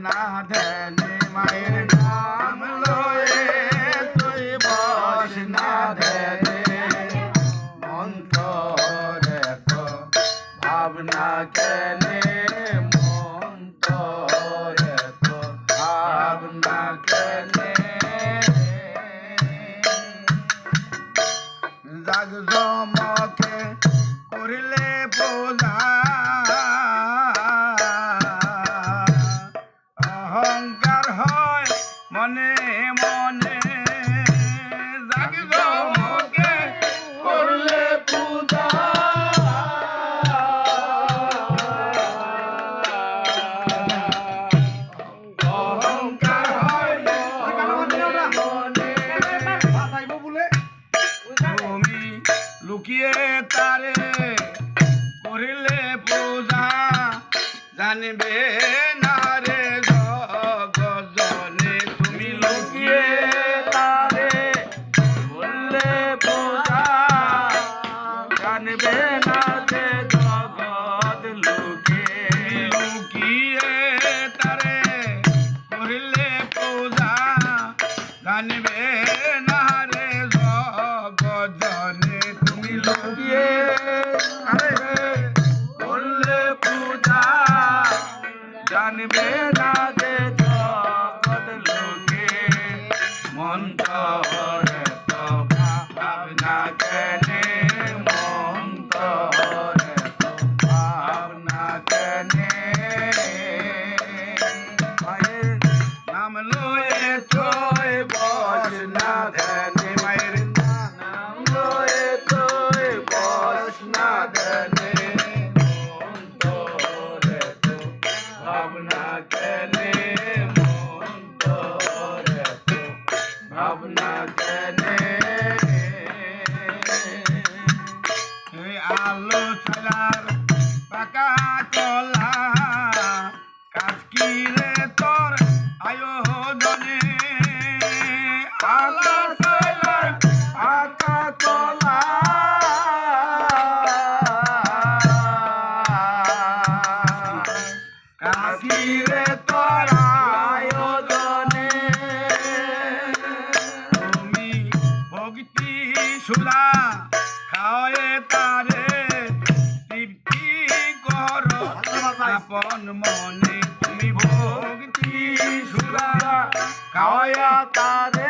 না ধনে মায়ের নাম লয়ে তুই বস না ধনে মন্তরে তো ভাবনা কেনে মন্তরে তো ভাবনা কেনে জাগ জমকে করলে পূজা অহংকার হয় মনে মনে জাগ জমকে করলে পূজা অহংকার হয় মনে মনে তুমি লুকিয়ে তারে করিলে পূজা জানবে না রে জগজনে তুমি লুকিয়ে তারে করলে পূজা জানবে না রে জগৎ লুকিয়ে তারে করিলে পূজা জানবে না রে জগজনে তুমি লুকিয়ে করলে পূজা জানবে না যে জগৎ লোকে মন্তরে তো ভাবনা কেনে মন্তরে তো ভাবনা কেনে মায়ের নাম লয়ে তোয় বস না ধনে মায়ের নাম লয়ে তোয় বস না ধনে ভাবনা কেনে মন্তরে তো ভাবনা কেনে আলো ছালার পাকা কলা কাজ কি রে তোর আয়োজনে আলো ছালার পাকা কলা কাশিরে তোর আয়োজনে তুমি ভক্তি সুলা খাওয়ে তারে তৃপ্তি কর আপন মনে তুমি ভক্তি সুলা খাওয়া তারে